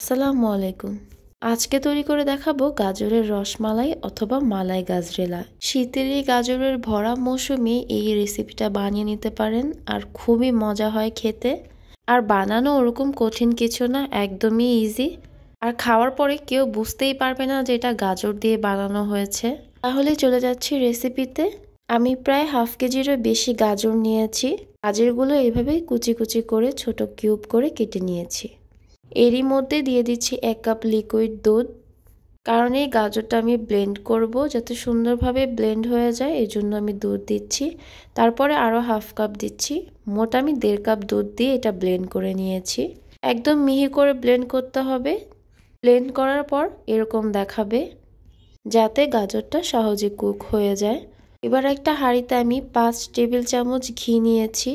আসসালামু আলাইকুম। আজকে তৈরি করে দেখাবো গাজরের রসমালাই অথবা মালাই গাজরেলা। শীতের এই গাজরের ভরা মৌসুমে এই রেসিপিটা বানিয়ে নিতে পারেন, আর খুবই মজা হয় খেতে। আর বানানো ওরকম কঠিন কিছু না, একদমই ইজি। আর খাওয়ার পরে কেউ বুঝতেই পারবে না যে এটা গাজর দিয়ে বানানো হয়েছে। তাহলে চলে যাচ্ছি রেসিপিতে। আমি প্রায় হাফ কেজিরও বেশি গাজর নিয়েছি। গাজরগুলো এভাবে কুচি কুচি করে ছোট কিউব করে কেটে নিয়েছি। এরই মধ্যে দিয়ে দিচ্ছি 1 কাপ লিকুইড দুধ। কারণ এই গাজরটা আমি ব্লেন্ড করব, যাতে সুন্দরভাবে ব্লেন্ড হয়ে যায়, এই জন্য আমি দুধ দিচ্ছি। তারপরে আরও হাফ কাপ দিচ্ছি। মোট আমি 1.5 কাপ দুধ দিয়ে এটা ব্লেন্ড করে নিয়েছি। একদম মিহি করে ব্লেন্ড করতে হবে। ব্লেন্ড করার পর এরকম দেখাবে, যাতে গাজরটা সহজে কুক হয়ে যায়। এবার একটা হাঁড়িতে আমি 5 টেবিল চামচ ঘি নিয়েছি।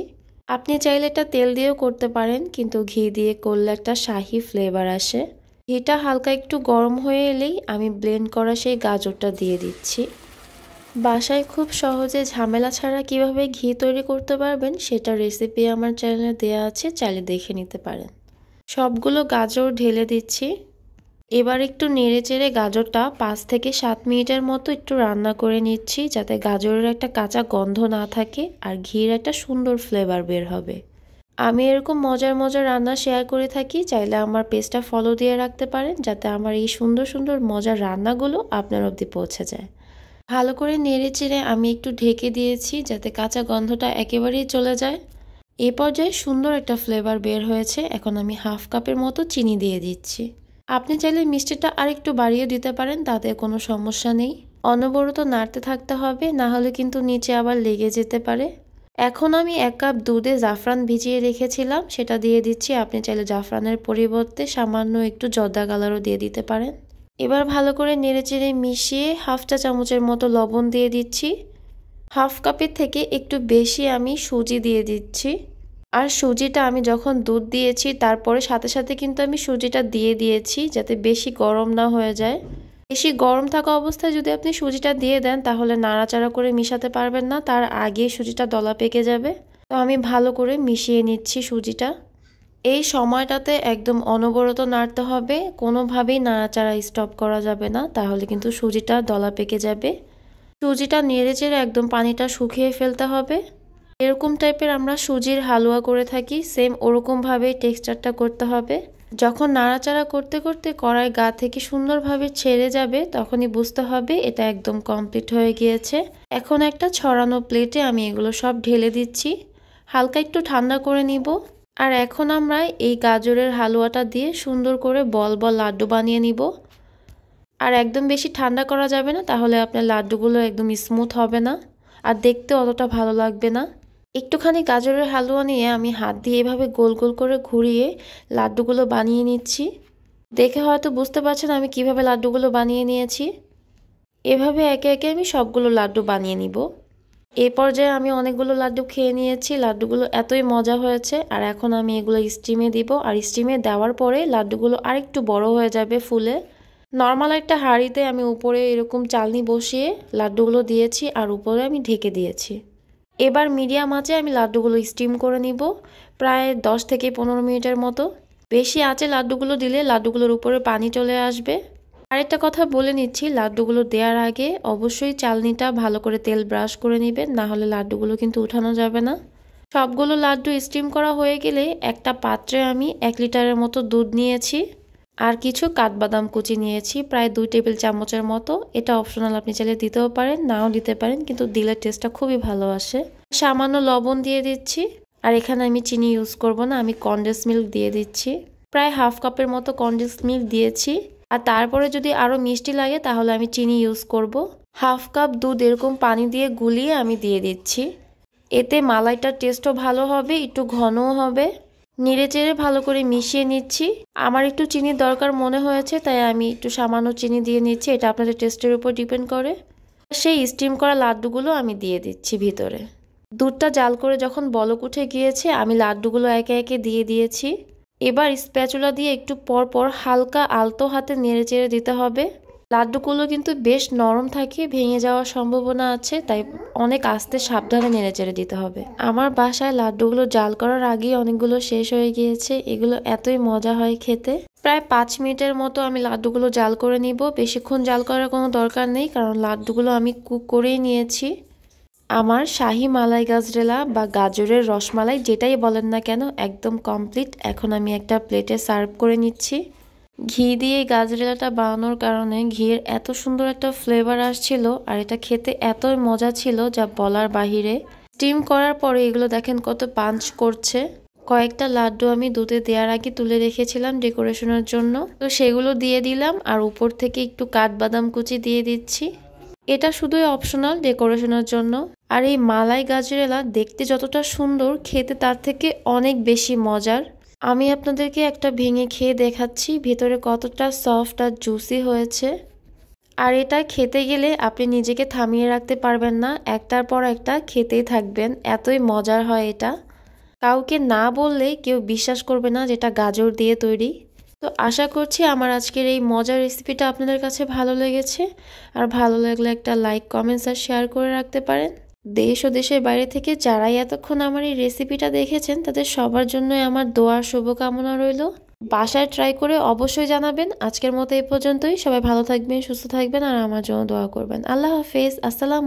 আপনি চাইলে এটা তেল দিয়েও করতে পারেন, কিন্তু ঘি দিয়ে করলে একটা শাহি ফ্লেভার আসে। ঘিটা হালকা একটু গরম হয়ে এলেই আমি ব্লেন্ড করা সেই গাজরটা দিয়ে দিচ্ছি। বাসায় খুব সহজে ঝামেলা ছাড়া কিভাবে ঘি তৈরি করতে পারবেন সেটা রেসিপি আমার চ্যানেলে দেওয়া আছে, চাইলে দেখে নিতে পারেন। সবগুলো গাজর ঢেলে দিচ্ছি। এবার একটু নেড়েচেড়ে গাজরটা 5 থেকে 7 মিনিটের মতো একটু রান্না করে নিচ্ছি, যাতে গাজরের একটা কাঁচা গন্ধ না থাকে আর ঘির একটা সুন্দর ফ্লেভার বের হবে। আমি এরকম মজার মজার রান্না শেয়ার করে থাকি, চাইলে আমার পেজটা ফলো দিয়ে রাখতে পারেন, যাতে আমার এই সুন্দর সুন্দর মজার রান্নাগুলো আপনার অবধি পৌঁছে যায়। ভালো করে নেড়েচেড়ে আমি একটু ঢেকে দিয়েছি, যাতে কাঁচা গন্ধটা একেবারেই চলে যায়। এই পর্যায়ে সুন্দর একটা ফ্লেভার বের হয়েছে। এখন আমি হাফ কাপের মতো চিনি দিয়ে দিচ্ছি। আপনি চাইলে মিষ্টিটা আরেকটু বাড়িয়ে দিতে পারেন, তাতে কোনো সমস্যা নেই। অনবরত নাড়তে থাকতে হবে, না হলে কিন্তু নিচে আবার লেগে যেতে পারে। এখন আমি 1 কাপ দুধে জাফরান ভিজিয়ে রেখেছিলাম, সেটা দিয়ে দিচ্ছি। আপনি চাইলে জাফরানের পরিবর্তে সামান্য একটু জর্দা কালারও দিয়ে দিতে পারেন। এবার ভালো করে নেড়েচেড়ে মিশিয়ে হাফ চা চামচের মতো লবণ দিয়ে দিচ্ছি। হাফ কাপের থেকে একটু বেশি আমি সুজি দিয়ে দিচ্ছি। আর সুজিটা আমি যখন দুধ দিয়েছি তারপরে সাথে সাথে কিন্তু আমি সুজিটা দিয়ে দিয়েছি, যাতে বেশি গরম না হয়ে যায়। বেশি গরম থাকা অবস্থায় যদি আপনি সুজিটা দিয়ে দেন, তাহলে নাড়াচাড়া করে মিশাতে পারবেন না, তার আগে সুজিটা দলা পেকে যাবে। তো আমি ভালো করে মিশিয়ে নিচ্ছি সুজিটা। এই সময়টাতে একদম অনবরত নাড়তে হবে, কোনোভাবেই নাড়াচাড়া স্টপ করা যাবে না, তাহলে কিন্তু সুজিটা দলা পেকে যাবে। সুজিটা নেড়েচেড়ে একদম পানিটা শুকিয়ে ফেলতে হবে। এরকম টাইপের আমরা সুজির হালুয়া করে থাকি, সেম ওরকমভাবেই টেক্সচারটা করতে হবে। যখন নাড়াচাড়া করতে করতে কড়াই গা থেকে সুন্দরভাবে ছেড়ে যাবে, তখনই বুঝতে হবে এটা একদম কমপ্লিট হয়ে গিয়েছে। এখন একটা ছড়ানো প্লেটে আমি এগুলো সব ঢেলে দিচ্ছি। হালকা একটু ঠান্ডা করে নিব। আর এখন আমরা এই গাজরের হালুয়াটা দিয়ে সুন্দর করে বল বল লাড্ডু বানিয়ে নিব। আর একদম বেশি ঠান্ডা করা যাবে না, তাহলে আপনার লাড্ডুগুলো একদম স্মুথ হবে না, আর দেখতে অতটা ভালো লাগবে না। একটুখানি গাজরের হালুয়া নিয়ে আমি হাত দিয়ে এভাবে গোল গোল করে ঘুরিয়ে লাড্ডুগুলো বানিয়ে নিচ্ছি। দেখে হয়তো বুঝতে পারছেন আমি কিভাবে লাড্ডুগুলো বানিয়ে নিয়েছি। এভাবে একে একে আমি সবগুলো লাড্ডু বানিয়ে নিব। এই পর্যায়ে আমি অনেকগুলো লাড্ডু খেয়ে নিয়েছি। লাড্ডুগুলো এতই মজা হয়েছে। আর এখন আমি এগুলো স্টিমে দিব, আর স্টিমে দেওয়ার পরে লাড্ডুগুলো আরেকটু বড় হয়ে যাবে ফুলে। নর্মাল একটা হাঁড়িতে আমি উপরে এরকম চালনি বসিয়ে লাড্ডুগুলো দিয়েছি, আর উপরে আমি ঢেকে দিয়েছি। এবার মিডিয়াম আঁচে আমি লাড্ডুগুলো স্টিম করে নিব, প্রায় 10 থেকে 15 মিনিটের মতো। বেশি আঁচে লাড্ডুগুলো দিলে লাড্ডুগুলোর উপরে পানি চলে আসবে। আরেকটা কথা বলে নিচ্ছি, লাড্ডুগুলো দেওয়ার আগে অবশ্যই চালনিটা ভালো করে তেল ব্রাশ করে নেবেন, না হলে লাড্ডুগুলো কিন্তু উঠানো যাবে না। সবগুলো লাড্ডু স্টিম করা হয়ে গেলে একটা পাত্রে আমি 1 লিটারের মতো দুধ নিয়েছি, আর কিছু কাঠবাদাম কুচি নিয়েছি, প্রায় 2 টেবিল চামচের মতো। এটা অপশনাল, আপনি চাইলে দিতেও পারেন, নাও দিতে পারেন, কিন্তু দিলে টেস্টটা খুবই ভালো আসে। সামান্য লবণ দিয়ে দিচ্ছি। আর এখানে আমি চিনি ইউজ করব না, আমি কনডেন্স মিল্ক দিয়ে দিচ্ছি। প্রায় হাফ কাপের মতো কনডেন্স মিল্ক দিয়েছি। আর তারপরে যদি আরও মিষ্টি লাগে তাহলে আমি চিনি ইউজ করব। হাফ কাপ দুধ এরকম পানি দিয়ে গুলিয়ে আমি দিয়ে দিচ্ছি। এতে মালাইটার টেস্টও ভালো হবে, একটু ঘনও হবে। নেড়েচেড়ে ভালো করে মিশিয়ে নিচ্ছি। আমার একটু চিনির দরকার মনে হয়েছে, তাই আমি একটু সামান্য চিনি দিয়ে নিচ্ছি, এটা আপনাদের টেস্টের উপর ডিপেন্ড করে। সেই স্টিম করা লাড্ডুগুলো আমি দিয়ে দিচ্ছি ভিতরে। দুধটা জাল করে যখন বলক উঠে গিয়েছে, আমি লাড্ডুগুলো একে একে দিয়ে দিয়েছি। এবার স্প্যাচুলা দিয়ে একটু পর পর হালকা আলতো হাতে নেড়েচেড়ে দিতে হবে। লাড্ডুগুলো কিন্তু বেশ নরম থাকে, ভেঙে যাওয়ার সম্ভাবনা আছে, তাই অনেক আস্তে সাবধানে নেড়েচেড়ে দিতে হবে। আমার বাসায় লাড্ডুগুলো জাল করার আগেই অনেকগুলো শেষ হয়ে গিয়েছে। এগুলো এতই মজা হয় খেতে। প্রায় 5 মিনিটের মতো আমি লাড্ডুগুলো জাল করে নিব। বেশিক্ষণ জাল করার কোনো দরকার নেই, কারণ লাড্ডুগুলো আমি কুক করেই নিয়েছি। আমার শাহি মালাই গাজরেলা বা গাজরের রসমালাই যেটাই বলেন না কেন একদম কমপ্লিট। এখন আমি একটা প্লেটে সার্ভ করে নিচ্ছি। ঘি দিয়ে গাজরেলাটা বানানোর কারণে ঘিয়ের এত সুন্দর একটা ফ্লেভার আসছিল, আর এটা খেতে এতই মজা ছিল যা বলার বাহিরে। স্টিম করার পরে এগুলো দেখেন কত পাঞ্চ করছে। কয়েকটা লাড্ডু আমি দুধে দেওয়ার আগে তুলে রেখেছিলাম ডেকোরেশনের জন্য, তো সেগুলো দিয়ে দিলাম, আর উপর থেকে একটু কাঠবাদাম কুচি দিয়ে দিচ্ছি। এটা শুধুই অপশনাল ডেকোরেশনের জন্য। আর এই মালাই গাজরেলা দেখতে যতটা সুন্দর, খেতে তার থেকে অনেক বেশি মজার। আমি আপনাদেরকে একটা ভেঙে খেয়ে দেখাচ্ছি ভেতরে কতটা সফট আর জুসি হয়েছে। আর এটা খেতে গেলে আপনি নিজেকে থামিয়ে রাখতে পারবেন না, একটার পর একটা খেতেই থাকবেন, এতই মজার হয় এটা। কাউকে না বললে কেউ বিশ্বাস করবে না যেটা গাজর দিয়ে তৈরি। তো আশা করছি আমার আজকের এই মজার রেসিপিটা আপনাদের কাছে ভালো লেগেছে। আর ভালো লাগলে একটা লাইক, কমেন্টস আর শেয়ার করে রাখতে পারেন। দেশ ও দেশের বাইরে থেকে যারাই এতক্ষণ আমার এই রেসিপিটা দেখেছেন তাদের সবার জন্যই আমার দোয়ার শুভকামনা রইল। বাসায় ট্রাই করে অবশ্যই জানাবেন। আজকের মতো এই পর্যন্তই। সবাই ভালো থাকবেন, সুস্থ থাকবেন, আর আমার জন্য দোয়া করবেন। আল্লাহ হাফেজ। আসসালাম।